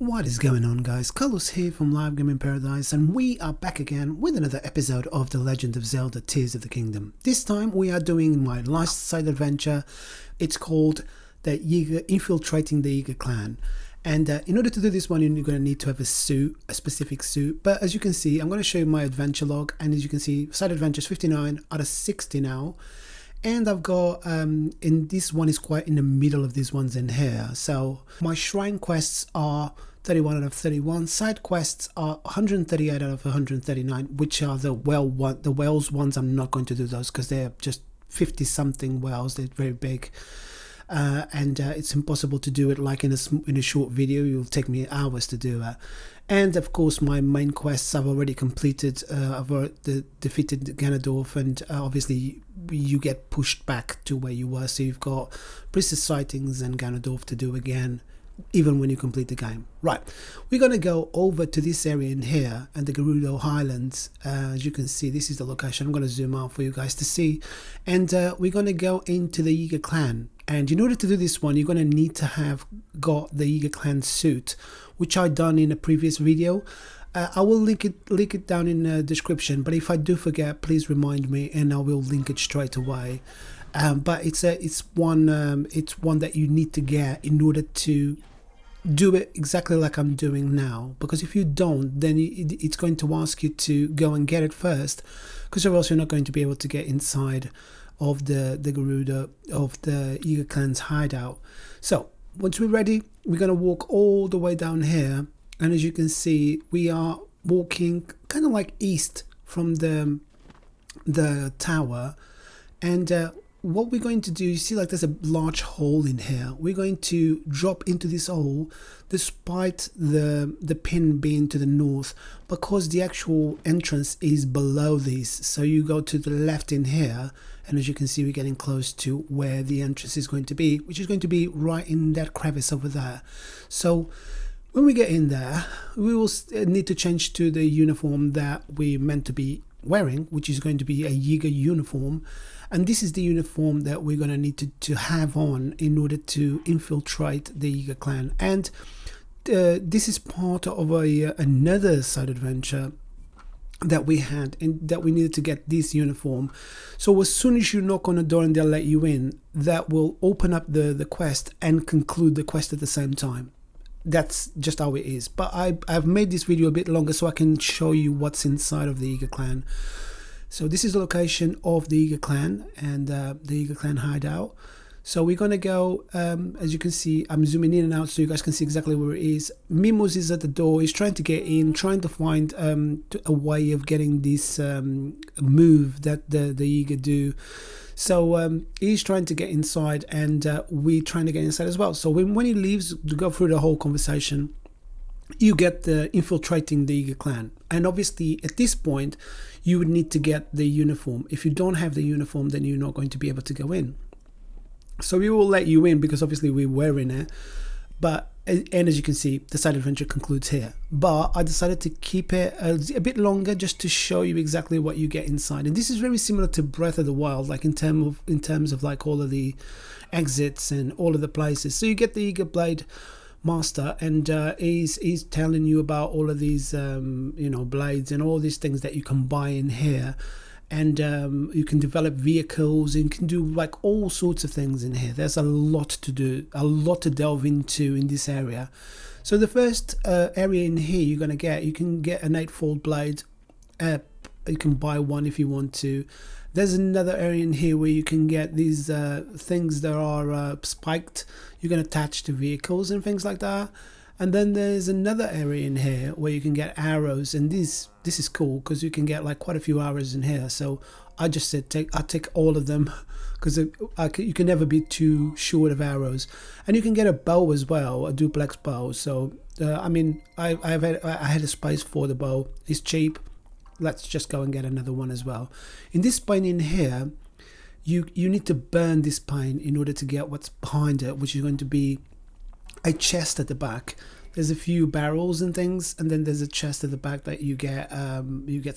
What is going on, guys? Carlos here from Live Gaming Paradise, and we are back again with another episode of The Legend of Zelda Tears of the Kingdom. This time we are doing my last side adventure. It's called Infiltrating the Yiga Clan. And in order to do this one, you're going to need to have a specific suit. But as you can see, I'm going to show you my adventure log. And as you can see, side adventures 59 out of 60 now. And I've got, in this one is quite in the middle of these ones in here. So my shrine quests are 31 out of 31. Side quests are 138 out of 139, which are the Wales ones. I'm not going to do those because they're just 50 something Wales. They're very big. And it's impossible to do it like in a short video. It'll take me hours to do it. And of course my main quests I've already completed. I've already defeated Ganondorf, and obviously you get pushed back to where you were, so you've got Priestess Sightings and Ganondorf to do again, even when you complete the game. Right, we're gonna go over to this area in here and the Gerudo Highlands. As you can see, this is the location. I'm gonna zoom out for you guys to see, and we're gonna go into the Yiga Clan. And in order to do this one, you're gonna need to have got the Yiga Clan suit, which I done in a previous video. I will link it down in the description, but if I do forget, please remind me and I will link it straight away. But it's one that you need to get in order to do it exactly like I'm doing now, because if you don't, then it's going to ask you to go and get it first, because or else you're not going to be able to get inside of the Gerudo of the Yiga Clan's hideout. So once we're ready, we're going to walk all the way down here, and as you can see, we are walking kind of like east from the tower. And what we're going to do, you see like there's a large hole in here. We're going to drop into this hole despite the pin being to the north, because the actual entrance is below this. So you go to the left in here, and as you can see, we're getting close to where the entrance is going to be, which is going to be right in that crevice over there. So when we get in there, we will need to change to the uniform that we're meant to be wearing, which is going to be a Yiga uniform. And this is the uniform that we're going to need to have on in order to infiltrate the Yiga Clan. And this is part of another side adventure that we had, and that we needed to get this uniform. So as soon as you knock on the door and they'll let you in, that will open up the quest and conclude the quest at the same time. That's just how it is. But I've made this video a bit longer so I can show you what's inside of the Yiga Clan. So this is the location of the Yiga Clan and the Yiga Clan hideout. So we're gonna go, as you can see, I'm zooming in and out so you guys can see exactly where it is. Mimos is at the door. He's trying to get in, trying to find a way of getting this move that the Yiga do. So he's trying to get inside, and we're trying to get inside as well. So when he leaves to go through the whole conversation, you get the infiltrating the Yiga Clan. And obviously at this point you would need to get the uniform. If you don't have the uniform, then you're not going to be able to go in. So we will let you in because obviously we're wearing it. But, and as you can see, the side adventure concludes here. But I decided to keep it a bit longer just to show you exactly what you get inside. And this is very similar to Breath of the Wild, like in terms of like all of the exits and all of the places. So you get the Yiga Blade Master, and he's telling you about all of these blades and all these things that you can buy in here. And you can develop vehicles, and you can do like all sorts of things in here. There's a lot to do, a lot to delve into in this area. So the first area in here you can get an 8-fold blade. You can buy one if you want to. There's another area in here where you can get these things that are spiked. You can attach to vehicles and things like that. And then there's another area in here where you can get arrows, and this is cool because you can get like quite a few arrows in here. So I just said I'll take all of them because you can never be too short of arrows. And you can get a bow as well, a duplex bow. So I mean, I had a space for the bow. It's cheap. Let's just go and get another one as well. In this pane in here, you need to burn this pane in order to get what's behind it, which is going to be a chest at the back. There's a few barrels and things, and then there's a chest at the back that you get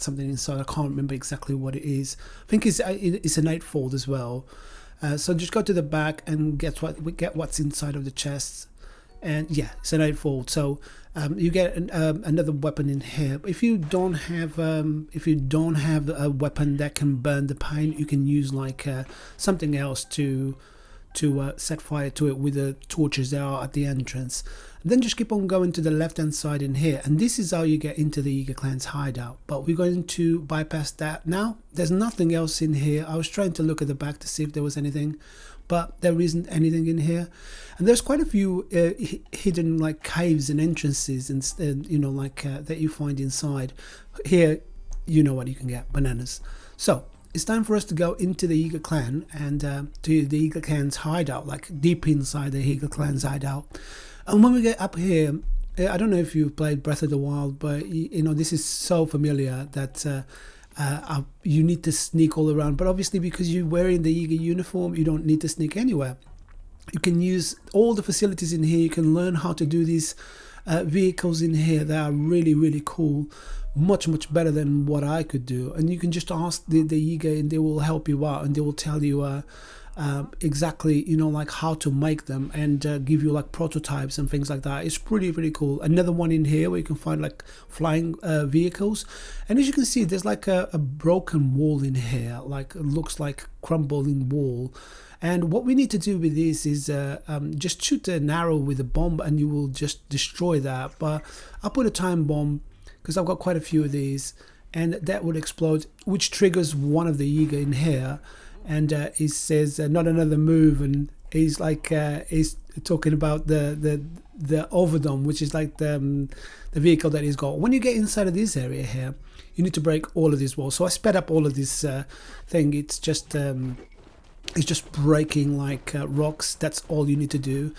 something inside. I can't remember exactly what it is. I think it's an 8-fold as well. So just go to the back and get what's inside of the chests. And yeah, it's an 8-fold. So you get another weapon in here. If you don't have a weapon that can burn the paint, you can use like something else to set fire to it with the torches that are at the entrance. And then just keep on going to the left hand side in here, and this is how you get into the Yiga Clan's hideout. But we're going to bypass that now. There's nothing else in here. I was trying to look at the back to see if there was anything, but there isn't anything in here. And there's quite a few hidden like caves and entrances and you know, like that you find inside here. You know what you can get: bananas. So it's time for us to go into the Yiga Clan and to the Yiga Clan's hideout, like deep inside the Yiga Clan's hideout. And when we get up here, I don't know if you've played Breath of the Wild, but you know, this is so familiar that you need to sneak all around. But obviously, because you're wearing the Yiga uniform, you don't need to sneak anywhere. You can use all the facilities in here. You can learn how to do these vehicles in here that are really, really cool. Much better than what I could do. And you can just ask the Yiga, and they will help you out, and they will tell you exactly, you know, like how to make them, and give you like prototypes and things like that. It's pretty cool. Another one in here where you can find like flying vehicles, and as you can see, there's like a broken wall in here, like it looks like crumbling wall. And what we need to do with this is just shoot an arrow with a bomb, and you will just destroy that. But I'll put a time bomb because I've got quite a few of these, and that would explode, which triggers one of the Yiga in here. And he says not another move, and he's like he's talking about the overdome, which is like the vehicle that he's got. When you get inside of this area here, you need to break all of these walls. So I sped up all of this thing. It's just breaking like rocks. That's all you need to do.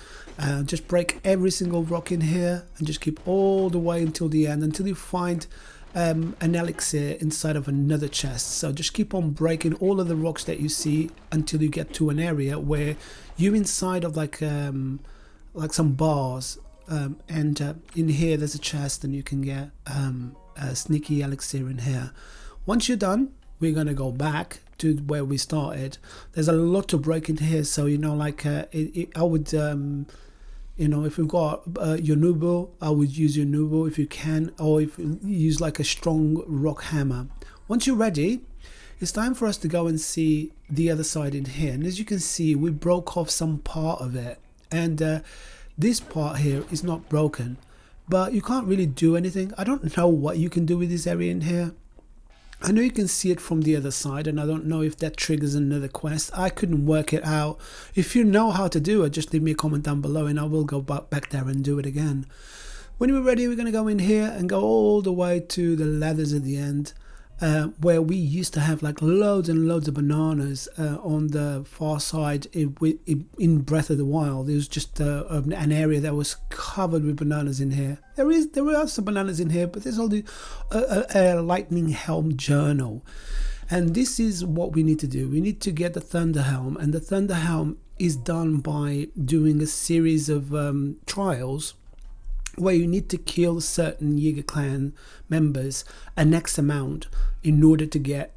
Just break every single rock in here, and just keep all the way until the end, until you find an elixir inside of another chest. So just keep on breaking all of the rocks that you see until you get to an area where you're inside of like some bars, and in here there's a chest, and you can get a sneaky elixir in here. Once you're done, we're gonna go back to where we started. There's a lot to break in here, so you know, like I would you know, if you've got your nubo, I would use your nubo if you can, or if you use like a strong rock hammer. Once you're ready, it's time for us to go and see the other side in here. And as you can see, we broke off some part of it, and this part here is not broken, but you can't really do anything. I don't know what you can do with this area in here. I know you can see it from the other side, and I don't know if that triggers another quest. I couldn't work it out. If you know how to do it, just leave me a comment down below, and I will go back there and do it again. When we're ready, we're going to go in here and go all the way to the ladders at the end, where we used to have like loads and loads of bananas on the far side in Breath of the Wild. It was just an area that was covered with bananas in here. There are some bananas in here, but there's only a lightning helm journal. And this is what we need to do. We need to get the thunder helm, and the thunder helm is done by doing a series of trials where you need to kill certain Yiga Clan members an X amount in order to get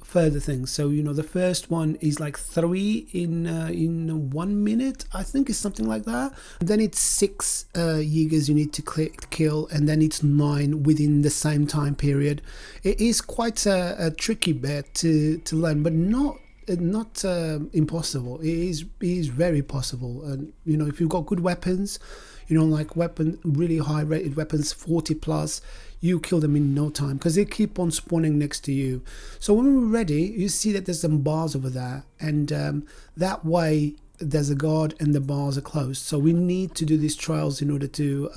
further things. So you know, the first one is like 3 in 1 minute, I think, is something like that. And then it's 6 Yigas you need to kill, and then it's 9 within the same time period. It is quite a tricky bit to learn, but not impossible. It is very possible. And you know, if you've got good weapons, you know, like really high rated weapons, 40 plus, you kill them in no time, because they keep on spawning next to you. So when we're ready, you see that there's some bars over there, and that way there's a guard and the bars are closed. So we need to do these trials in order to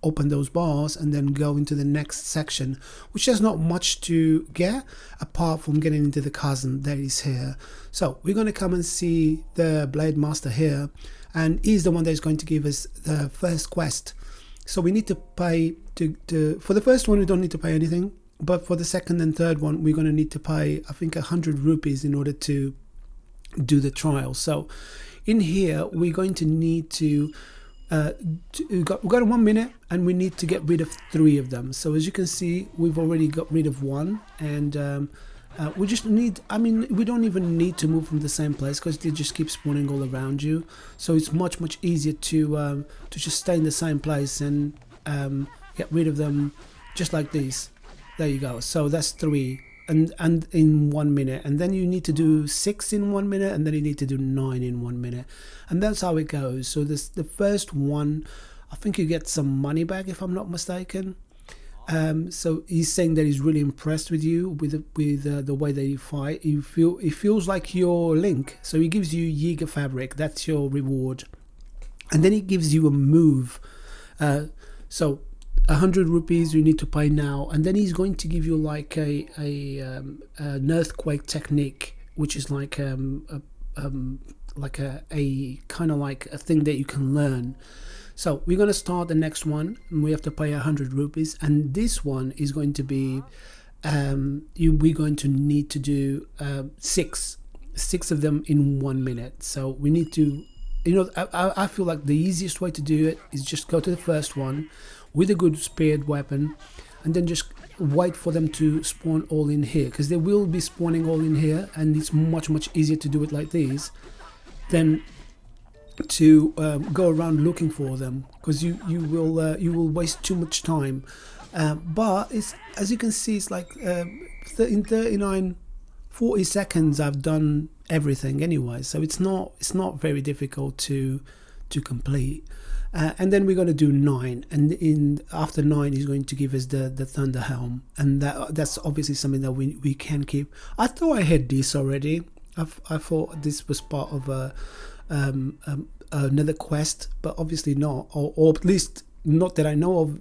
open those bars and then go into the next section, which there's not much to get apart from getting into the cousin that is here. So we're going to come and see the Blade Master here, and he's the one that is going to give us the first quest. So we need to pay for the first one. We don't need to pay anything, but for the second and third one, we're going to need to pay, I think, 100 rupees in order to do the trial. So in here, we're going to need to we've got 1 minute, and we need to get rid of 3 of them. So as you can see, we've already got rid of 1, and we just need, I mean, we don't even need to move from the same place, because they just keep spawning all around you. So it's much easier to just stay in the same place and get rid of them just like this. There you go. So that's 3 and in 1 minute, and then you need to do 6 in 1 minute, and then you need to do 9 in 1 minute, and that's how it goes. So this, the first one, I think you get some money back if I'm not mistaken. So he's saying that he's really impressed with you with the way that you fight. It feels like your Link. So he gives you Yiga fabric. That's your reward, and then he gives you a move. So 100 rupees you need to pay now, and then he's going to give you like an earthquake technique, which is like a kind of like a thing that you can learn. So we're going to start the next one, and we have to pay 100 rupees, and this one is going to be we're going to need to do six of them in 1 minute. So we need to, I feel like the easiest way to do it is just go to the first one with a good speared weapon, and then just wait for them to spawn all in here, because they will be spawning all in here, and it's much easier to do it like this than to go around looking for them, because you will waste too much time. But it's, as you can see, it's like in 40 seconds I've done everything anyway, so it's not very difficult to complete. And then we're going to do 9, and after 9 he's going to give us the Thunder Helm, and that's obviously something that we can keep. I thought I had this already. I thought this was part of another quest, but obviously not, or at least not that I know of.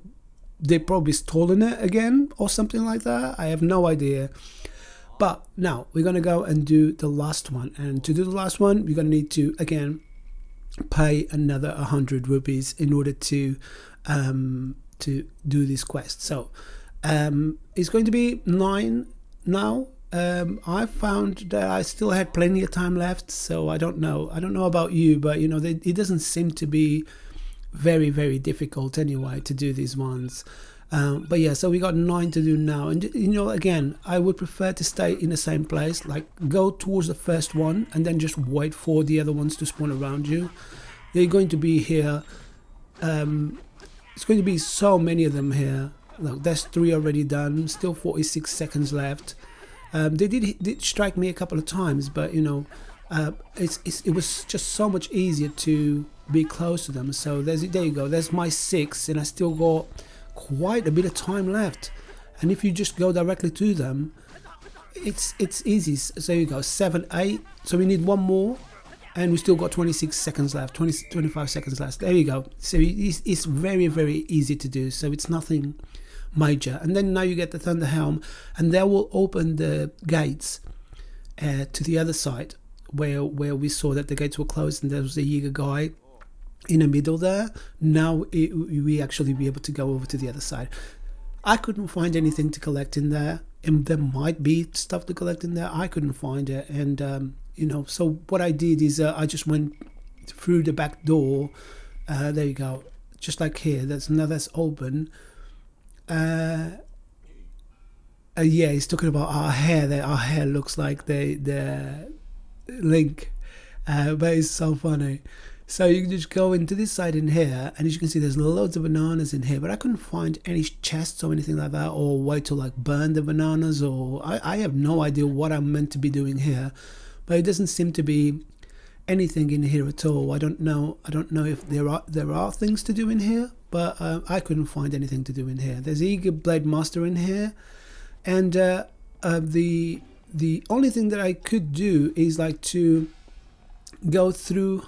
They probably stolen it again or something like that. I have no idea. But now we're going to go and do the last one, and to do the last one we're going to need to again pay another 100 rupees in order to do this quest. So it's going to be 9 now. I found that I still had plenty of time left, so I don't know about you, but it doesn't seem to be very difficult anyway to do these ones. But yeah, so we got 9 to do now, and again, I would prefer to stay in the same place, like go towards the first one and then just wait for the other ones to spawn around you. They're going to be here. It's going to be so many of them here. Look, there's 3 already done, still 46 seconds left. They did strike me a couple of times, but it was just so much easier to be close to them. So there you go, there's my 6, and I still got quite a bit of time left, and if you just go directly to them, it's easy. So there you go, 7, 8, so we need 1 more, and we still got 26 seconds left, 25 seconds left. There you go. So it's very easy to do, so it's nothing major. And then now you get the Thunder Helm, and that will open the gates to the other side where we saw that the gates were closed, and there was the Yiga guy in the middle there. Now we actually be able to go over to the other side. I couldn't find anything to collect in there, and there might be stuff to collect in there. I couldn't find it, and so what I did is I just went through the back door. There you go, just like here. That's open. Yeah, he's talking about our hair. That our hair looks like the Link, but it's so funny. So you can just go into this side in here, and as you can see, there's loads of bananas in here, but I couldn't find any chests or anything like that, or way to like burn the bananas, or I have no idea what I'm meant to be doing here, but it doesn't seem to be anything in here at all. I don't know if there are things to do in here, but I couldn't find anything to do in here. There's Eager Blade Master in here, and the only thing that I could do is like to go through.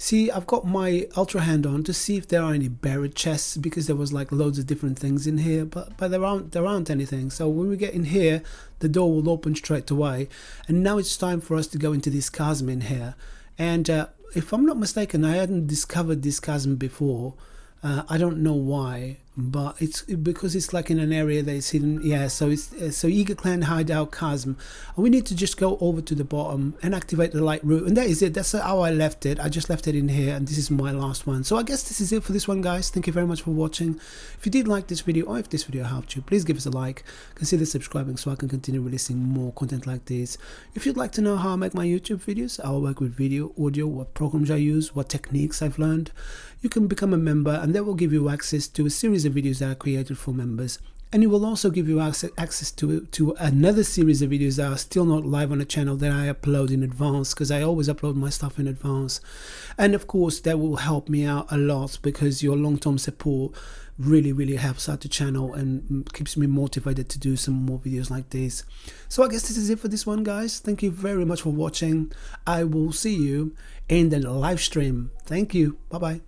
See, I've got my Ultra Hand on to see if there are any buried chests, because there was like loads of different things in here, but there aren't anything. So when we get in here, the door will open straight away, and now it's time for us to go into this chasm in here. And if I'm not mistaken, I hadn't discovered this chasm before. I don't know why, but it's because it's like in an area that is hidden. Yeah, so it's so Yiga Clan hideout chasm, and we need to just go over to the bottom and activate the light route, and that is it. That's how I left it. I just left it in here, and this is my last one. So I guess this is it for this one, guys. Thank you very much for watching. If you did like this video, or if this video helped you, please give us a like, consider subscribing so I can continue releasing more content like this. If you'd like to know how I make my YouTube videos, how I work with video, audio, what programs I use, what techniques I've learned, you can become a member, and that will give you access to a series of videos that are created for members, and it will also give you access to another series of videos that are still not live on the channel that I upload in advance, because I always upload my stuff in advance. And of course that will help me out a lot, because your long-term support really helps out the channel and keeps me motivated to do some more videos like this. So I guess this is it for this one, guys. Thank you very much for watching. I will see you in the live stream. Thank you. Bye bye.